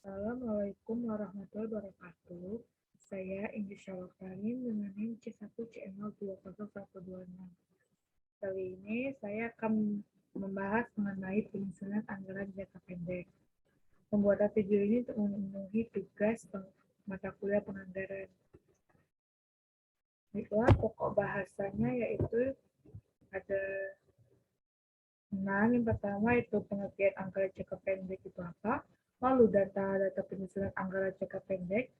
Assalamualaikum warahmatullahi wabarakatuh. Saya Ingrid Syawakarin dengan NIM C1CL20126. Kali ini saya akan membahas mengenai penyusunan anggaran jangka pendek. Pembuatan video ini untuk memenuhi tugas mata kuliah penganggaran. Baiklah, pokok bahasanya yaitu ada 6. Yang pertama itu pengertian anggaran jangka pendek itu apa, lalu data-data penyusunan anggaran jangka pendek.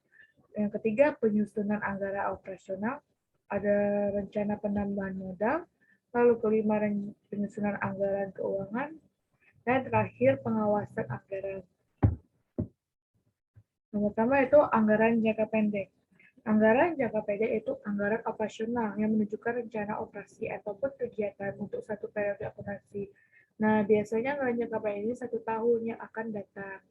Yang ketiga, penyusunan anggaran operasional, ada rencana penambahan modal, lalu kelima, penyusunan anggaran keuangan, dan terakhir, pengawasan anggaran. Yang pertama itu anggaran jangka pendek. Anggaran jangka pendek itu anggaran operasional yang menunjukkan rencana operasi ataupun kegiatan untuk satu periode operasi. Nah, biasanya anggaran jangka pendek ini 1 tahun yang akan datang.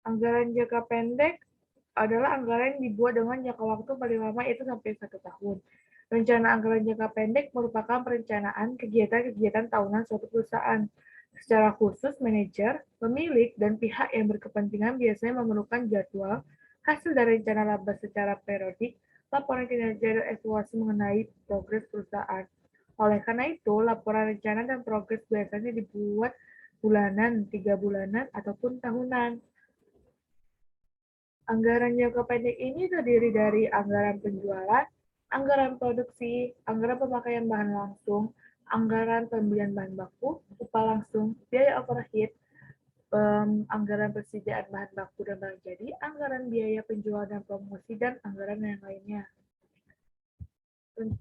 Anggaran jangka pendek adalah anggaran yang dibuat dengan jangka waktu paling lama itu sampai 1 tahun. Rencana anggaran jangka pendek merupakan perencanaan kegiatan-kegiatan tahunan suatu perusahaan. Secara khusus, manajer, pemilik, dan pihak yang berkepentingan biasanya memerlukan jadwal, hasil dari rencana laba secara periodik, laporan kinerja dan evaluasi mengenai progres perusahaan. Oleh karena itu, laporan rencana dan progres biasanya dibuat bulanan, 3 bulanan, ataupun tahunan. Anggaran jangka pendek ini terdiri dari anggaran penjualan, anggaran produksi, anggaran pemakaian bahan langsung, anggaran pembelian bahan baku, upah langsung, biaya overhead, anggaran persediaan bahan baku dan barang jadi, anggaran biaya penjualan dan promosi, dan anggaran yang lainnya.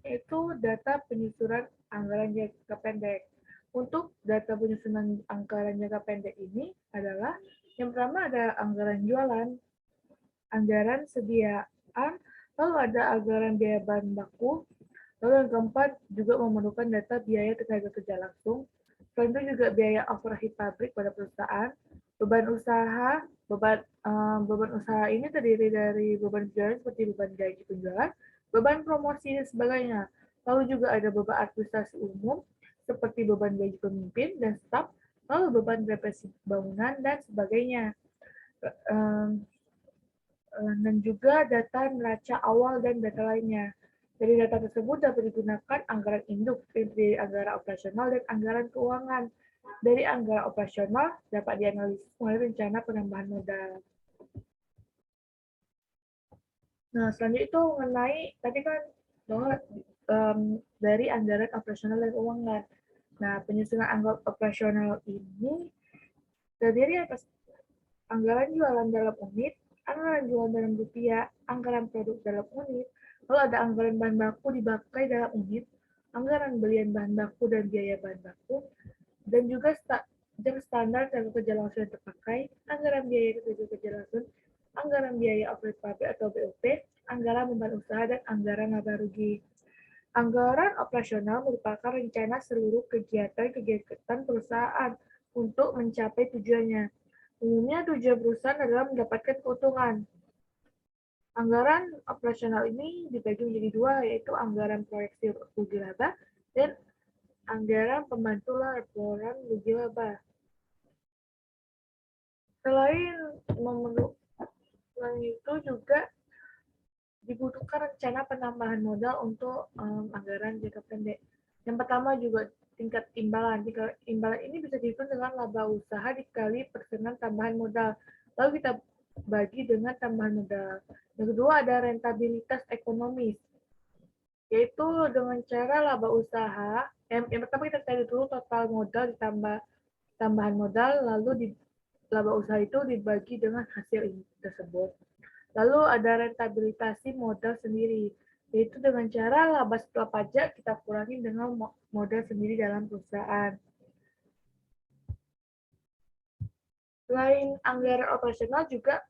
Itu data penyusunan anggaran jangka pendek. Untuk data penyusunan anggaran jangka pendek ini adalah yang pertama ada anggaran jualan, anggaran sediaan, lalu ada anggaran biaya bahan baku, lalu yang keempat juga memerlukan data biaya tenaga kerja langsung, selain itu juga biaya overhead pabrik pada perusahaan, beban usaha, beban usaha ini terdiri dari beban penjualan seperti beban gaji penjualan, beban promosi dan sebagainya. Lalu juga ada beban administrasi umum seperti beban gaji pemimpin dan staf, lalu beban represi bangunan dan sebagainya. Dan juga data neraca awal dan data lainnya. Dari data tersebut dapat digunakan anggaran induk, dari anggaran operasional dan anggaran keuangan. Dari anggaran operasional dapat dianalisis melalui rencana penambahan modal. Nah, selanjutnya itu mengenai tadi kan bahwa dari anggaran operasional dan keuangan. Nah, penyusunan anggaran operasional ini terdiri atas anggaran jualan dalam unit, anggaran jualan dalam rupiah, anggaran produk dalam unit, lalu ada anggaran bahan baku dipakai dalam unit, anggaran belian bahan baku dan biaya bahan baku, dan juga jam standar tenaga kerja langsung yang terpakai, anggaran biaya kerja langsung, anggaran biaya operasional pabrik atau BOP, anggaran beban usaha, dan anggaran laba rugi. Anggaran operasional merupakan rencana seluruh kegiatan perusahaan untuk mencapai tujuannya. Umumnya tujuan perusahaan adalah mendapatkan keuntungan. Anggaran operasional ini dibagi menjadi dua, yaitu anggaran proyeksi rugi laba dan anggaran pembantu laporan rugi laba. Selain itu juga dibutuhkan rencana penambahan modal untuk anggaran jangka pendek. Yang pertama juga tingkat imbalan. Tingkat imbalan ini bisa dihitung dengan laba usaha dikali persenan tambahan modal. Lalu kita bagi dengan tambahan modal. Yang kedua ada rentabilitas ekonomis, yaitu dengan cara laba usaha. Yang pertama kita cari dulu total modal ditambah tambahan modal, lalu laba usaha itu dibagi dengan hasil tersebut. Lalu ada rentabilitasi modal sendiri, yaitu dengan cara laba setelah pajak kita kurangi dengan modal sendiri dalam perusahaan. Selain anggaran operasional juga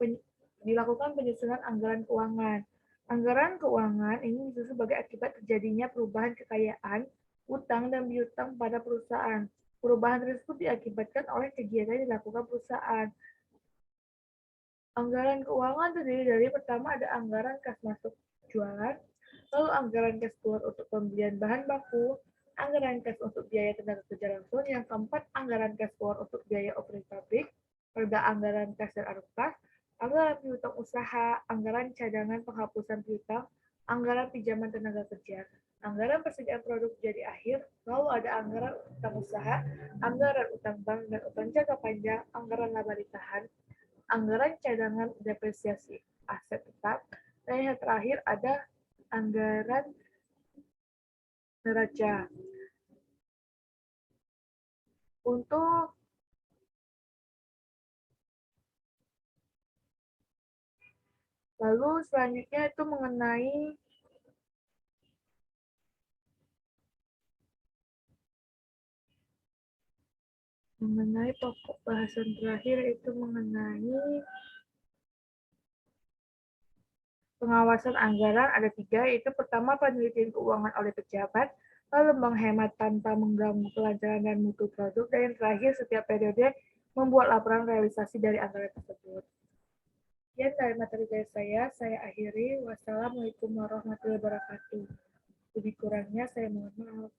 dilakukan penyusunan anggaran keuangan. Anggaran keuangan ini disusun sebagai akibat terjadinya perubahan kekayaan, utang, dan piutang pada perusahaan. Perubahan tersebut diakibatkan oleh kegiatan yang dilakukan perusahaan. Anggaran keuangan terdiri dari pertama ada anggaran kas masuk jualan, lalu anggaran kas keluar untuk pembelian bahan baku, anggaran cash untuk biaya tenaga kerja langsung. Yang keempat, anggaran cash for untuk biaya operating pabrik. Ada anggaran cash dan arupas, anggaran piutang usaha, anggaran cadangan penghapusan piutang, anggaran pinjaman tenaga kerja, anggaran persediaan produk jadi akhir, lalu ada anggaran utang usaha, anggaran utang bank dan utang jangka panjang, anggaran laba ditahan, anggaran cadangan depresiasi aset tetap, dan yang terakhir ada anggaran neraca. Untuk lalu selanjutnya itu mengenai pokok bahasan terakhir itu mengenai pengawasan anggaran ada 3, yaitu pertama penelitian keuangan oleh pejabat, lalu menghemat tanpa mengganggu kelancaran dan mutu produk, dan yang terakhir setiap periode membuat laporan realisasi dari anggaran tersebut. Sekian dari materi dari saya akhiri. Wassalamualaikum warahmatullahi wabarakatuh. Lebih kurangnya saya mohon maaf.